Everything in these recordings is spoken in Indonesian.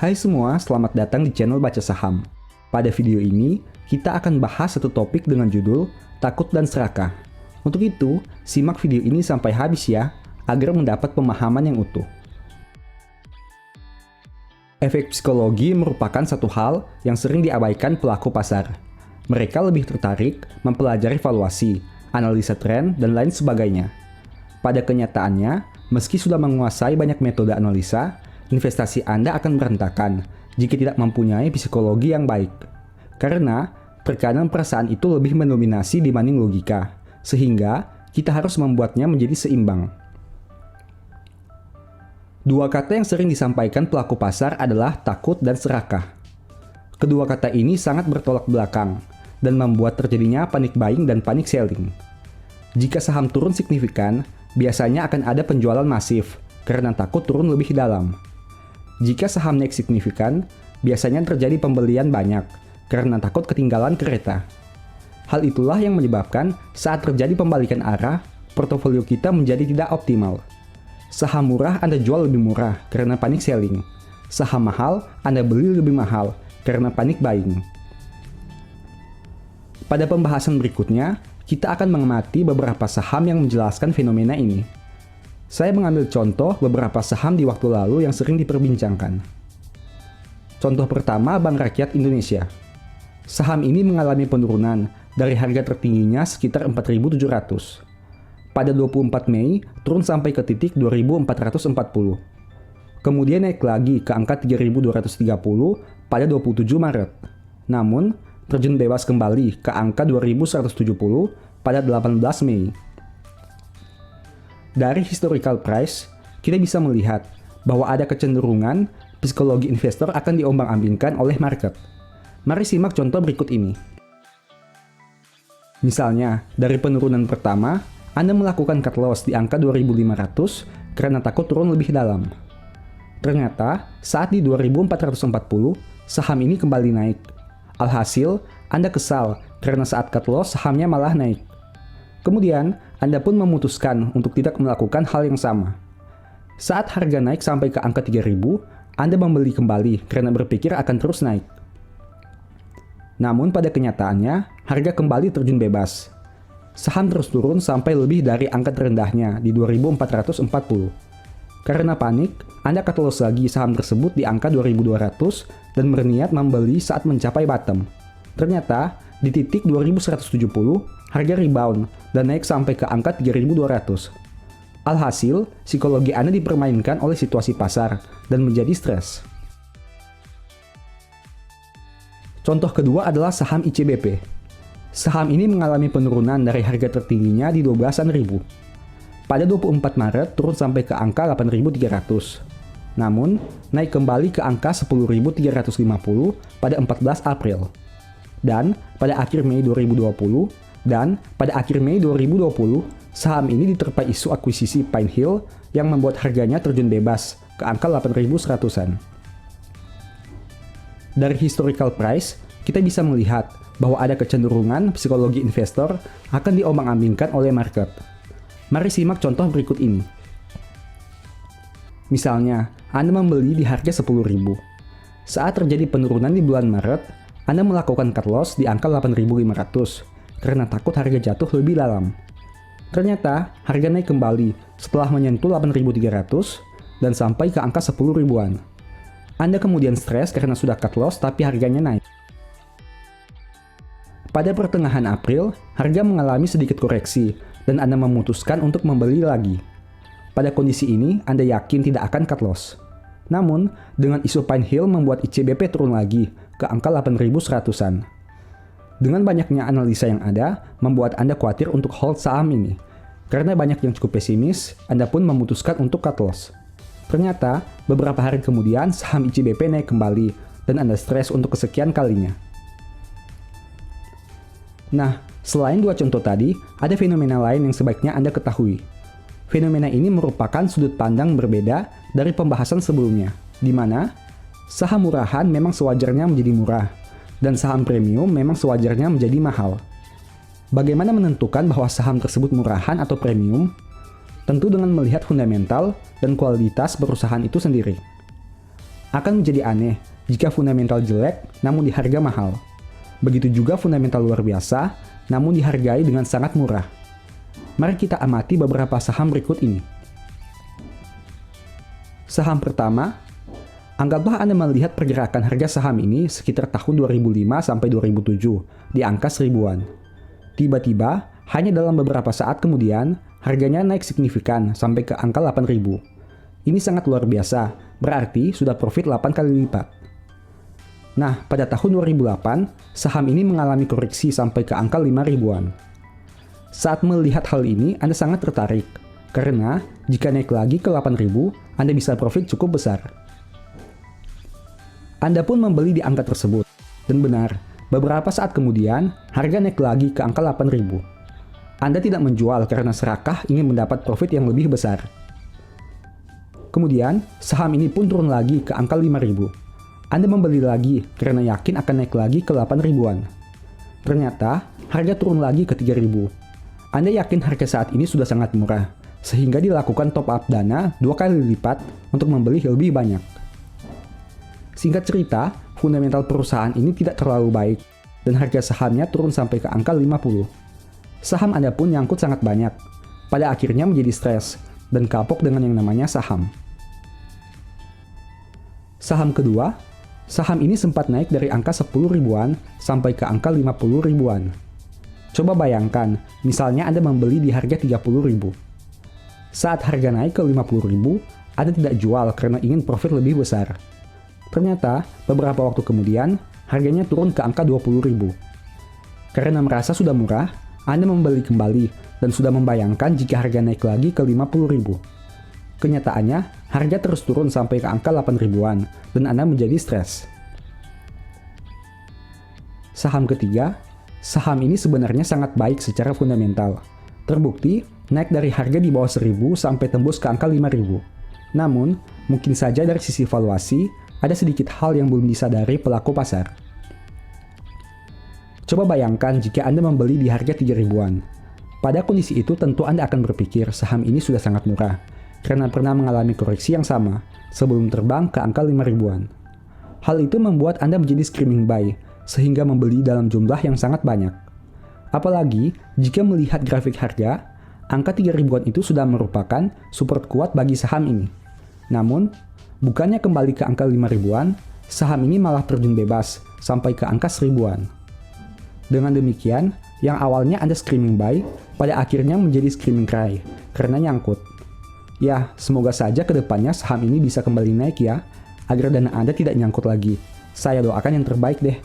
Hai semua, selamat datang di channel Baca Saham. Pada video ini, kita akan bahas satu topik dengan judul Takut dan Serakah. Untuk itu, simak video ini sampai habis ya, agar mendapat pemahaman yang utuh. Efek psikologi merupakan satu hal yang sering diabaikan pelaku pasar. Mereka lebih tertarik mempelajari valuasi, analisa tren, dan lain sebagainya. Pada kenyataannya, meski sudah menguasai banyak metode analisa, investasi Anda akan berantakan jika tidak mempunyai psikologi yang baik. Karena, terkadang perasaan itu lebih mendominasi dibanding logika, sehingga kita harus membuatnya menjadi seimbang. Dua kata yang sering disampaikan pelaku pasar adalah takut dan serakah. Kedua kata ini sangat bertolak belakang dan membuat terjadinya panic buying dan panic selling. Jika saham turun signifikan, biasanya akan ada penjualan masif karena takut turun lebih dalam. Jika saham naik signifikan, biasanya terjadi pembelian banyak karena takut ketinggalan kereta. Hal itulah yang menyebabkan saat terjadi pembalikan arah, portofolio kita menjadi tidak optimal. Saham murah Anda jual lebih murah karena panic selling. Saham mahal Anda beli lebih mahal karena panic buying. Pada pembahasan berikutnya, kita akan mengamati beberapa saham yang menjelaskan fenomena ini. Saya mengambil contoh beberapa saham di waktu lalu yang sering diperbincangkan. Contoh pertama, Bank Rakyat Indonesia. Saham ini mengalami penurunan dari harga tertingginya sekitar 4.700. Pada 24 Mei, turun sampai ke titik 2.440. Kemudian naik lagi ke angka 3.230 pada 27 Maret. Namun, terjun bebas kembali ke angka 2.170 pada 18 Mei. Dari historical price, kita bisa melihat bahwa ada kecenderungan psikologi investor akan diombang-ambingkan oleh market. Mari simak contoh berikut ini. Misalnya, dari penurunan pertama, Anda melakukan cut loss di angka 2.500 karena takut turun lebih dalam. Ternyata, saat di 2.440, saham ini kembali naik. Alhasil, Anda kesal karena saat cut loss sahamnya malah naik. Kemudian, Anda pun memutuskan untuk tidak melakukan hal yang sama. Saat harga naik sampai ke angka 3.000, Anda membeli kembali karena berpikir akan terus naik. Namun pada kenyataannya, harga kembali terjun bebas. Saham terus turun sampai lebih dari angka terendahnya di 2.440. Karena panik, Anda cut loss lagi saham tersebut di angka 2.200 dan berniat membeli saat mencapai bottom. Ternyata, di titik 2.170, harga rebound dan naik sampai ke angka 3.200. Alhasil, psikologi Anda dipermainkan oleh situasi pasar dan menjadi stres. Contoh kedua adalah saham ICBP. Saham ini mengalami penurunan dari harga tertingginya di 12-an ribu. Pada 24 Maret turun sampai ke angka 8.300. Namun, naik kembali ke angka 10.350 pada 14 April. Dan pada akhir Mei 2020 dan pada akhir Mei 2020, saham ini diterpa isu akuisisi Pine Hill yang membuat harganya terjun bebas ke angka 8.100-an. Dari historical price, kita bisa melihat bahwa ada kecenderungan psikologi investor akan diombang-ambingkan oleh market. Mari simak contoh berikut ini. Misalnya, Anda membeli di harga 10.000. Saat terjadi penurunan di bulan Maret, Anda melakukan cut loss di angka 8.500 karena takut harga jatuh lebih dalam. Ternyata, harga naik kembali setelah menyentuh 8.300 dan sampai ke angka 10 ribuan. Anda kemudian stres karena sudah cut loss tapi harganya naik. Pada pertengahan April, harga mengalami sedikit koreksi dan Anda memutuskan untuk membeli lagi. Pada kondisi ini, Anda yakin tidak akan cut loss. Namun, dengan isu Pine Hill membuat ICBP turun lagi ke angka 8.100-an. Dengan banyaknya analisa yang ada, membuat Anda khawatir untuk hold saham ini. Karena banyak yang cukup pesimis, Anda pun memutuskan untuk cut loss. Ternyata, beberapa hari kemudian saham ICBP naik kembali dan Anda stres untuk kesekian kalinya. Nah, selain dua contoh tadi, ada fenomena lain yang sebaiknya Anda ketahui. Fenomena ini merupakan sudut pandang berbeda dari pembahasan sebelumnya, di mana saham murahan memang sewajarnya menjadi murah, dan saham premium memang sewajarnya menjadi mahal. Bagaimana menentukan bahwa saham tersebut murahan atau premium? Tentu dengan melihat fundamental dan kualitas perusahaan itu sendiri. Akan menjadi aneh jika fundamental jelek namun di harga mahal. Begitu juga fundamental luar biasa namun dihargai dengan sangat murah. Mari kita amati beberapa saham berikut ini. Saham pertama, anggaplah Anda melihat pergerakan harga saham ini sekitar tahun 2005 sampai 2007 di angka seribuan. Tiba-tiba, hanya dalam beberapa saat kemudian, harganya naik signifikan sampai ke angka 8.000. Ini sangat luar biasa, berarti sudah profit 8 kali lipat. Nah, pada tahun 2008, saham ini mengalami koreksi sampai ke angka 5.000-an. Saat melihat hal ini, Anda sangat tertarik, karena jika naik lagi ke 8.000, Anda bisa profit cukup besar. Anda pun membeli di angka tersebut, dan benar, beberapa saat kemudian, harga naik lagi ke angka 8.000. Anda tidak menjual karena serakah ingin mendapat profit yang lebih besar. Kemudian, saham ini pun turun lagi ke angka 5.000. Anda membeli lagi karena yakin akan naik lagi ke 8.000-an. Ternyata, harga turun lagi ke 3.000. Anda yakin harga saat ini sudah sangat murah, sehingga dilakukan top up dana 2 kali lipat untuk membeli lebih banyak. Singkat cerita, fundamental perusahaan ini tidak terlalu baik, dan harga sahamnya turun sampai ke angka 50. Saham Anda pun nyangkut sangat banyak. Pada akhirnya menjadi stres, dan kapok dengan yang namanya saham. Saham kedua, saham ini sempat naik dari angka 10 ribuan sampai ke angka 50 ribuan. Coba bayangkan, misalnya Anda membeli di harga 30 ribu. Saat harga naik ke 50 ribu, Anda tidak jual karena ingin profit lebih besar. Ternyata, beberapa waktu kemudian, harganya turun ke angka 20 ribu. Karena merasa sudah murah, Anda membeli kembali dan sudah membayangkan jika harga naik lagi ke 50 ribu. Kenyataannya, harga terus turun sampai ke angka 8 ribuan, dan Anda menjadi stres. Saham ketiga, saham ini sebenarnya sangat baik secara fundamental. Terbukti, naik dari harga di bawah 1.000 sampai tembus ke angka 5.000. Namun, mungkin saja dari sisi valuasi, ada sedikit hal yang belum disadari pelaku pasar. Coba bayangkan jika Anda membeli di harga 3 ribuan. Pada kondisi itu tentu Anda akan berpikir saham ini sudah sangat murah, karena pernah mengalami koreksi yang sama sebelum terbang ke angka 5 ribuan. Hal itu membuat Anda menjadi screaming buy, sehingga membeli dalam jumlah yang sangat banyak. Apalagi jika melihat grafik harga, angka 3 ribuan itu sudah merupakan support kuat bagi saham ini. Namun, bukannya kembali ke angka 5 ribuan, saham ini malah terjun bebas sampai ke angka 1.000-an. Dengan demikian, yang awalnya Anda screaming buy, pada akhirnya menjadi screaming cry, karena nyangkut. Ya, semoga saja ke depannya saham ini bisa kembali naik ya, agar dana Anda tidak nyangkut lagi. Saya doakan yang terbaik deh.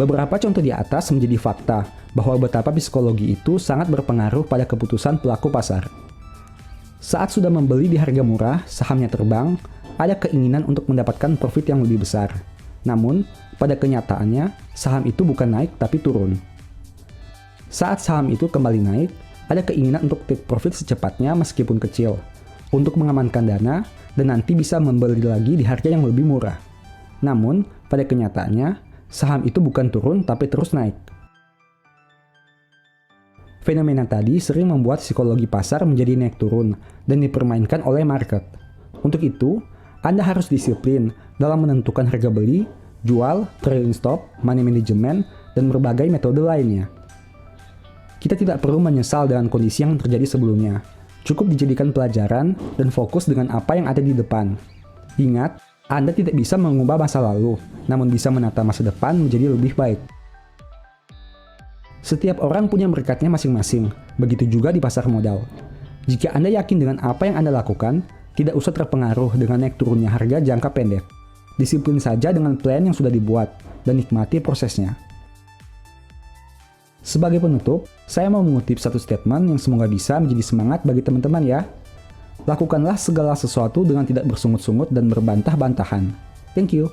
Beberapa contoh di atas menjadi fakta bahwa betapa psikologi itu sangat berpengaruh pada keputusan pelaku pasar. Saat sudah membeli di harga murah, sahamnya terbang, ada keinginan untuk mendapatkan profit yang lebih besar. Namun, pada kenyataannya, saham itu bukan naik tapi turun. Saat saham itu kembali naik, ada keinginan untuk take profit secepatnya meskipun kecil, untuk mengamankan dana dan nanti bisa membeli lagi di harga yang lebih murah. Namun, pada kenyataannya, saham itu bukan turun tapi terus naik. Fenomena tadi sering membuat psikologi pasar menjadi naik turun dan dipermainkan oleh market. Untuk itu, Anda harus disiplin dalam menentukan harga beli, jual, trailing stop, money management, dan berbagai metode lainnya. Kita tidak perlu menyesal dengan kondisi yang terjadi sebelumnya. Cukup dijadikan pelajaran dan fokus dengan apa yang ada di depan. Ingat, Anda tidak bisa mengubah masa lalu, namun bisa menata masa depan menjadi lebih baik. Setiap orang punya berkatnya masing-masing, begitu juga di pasar modal. Jika Anda yakin dengan apa yang Anda lakukan, tidak usah terpengaruh dengan naik turunnya harga jangka pendek. Disiplin saja dengan plan yang sudah dibuat, dan nikmati prosesnya. Sebagai penutup, saya mau mengutip satu statement yang semoga bisa menjadi semangat bagi teman-teman ya. Lakukanlah segala sesuatu dengan tidak bersungut-sungut dan berbantah-bantahan. Thank you.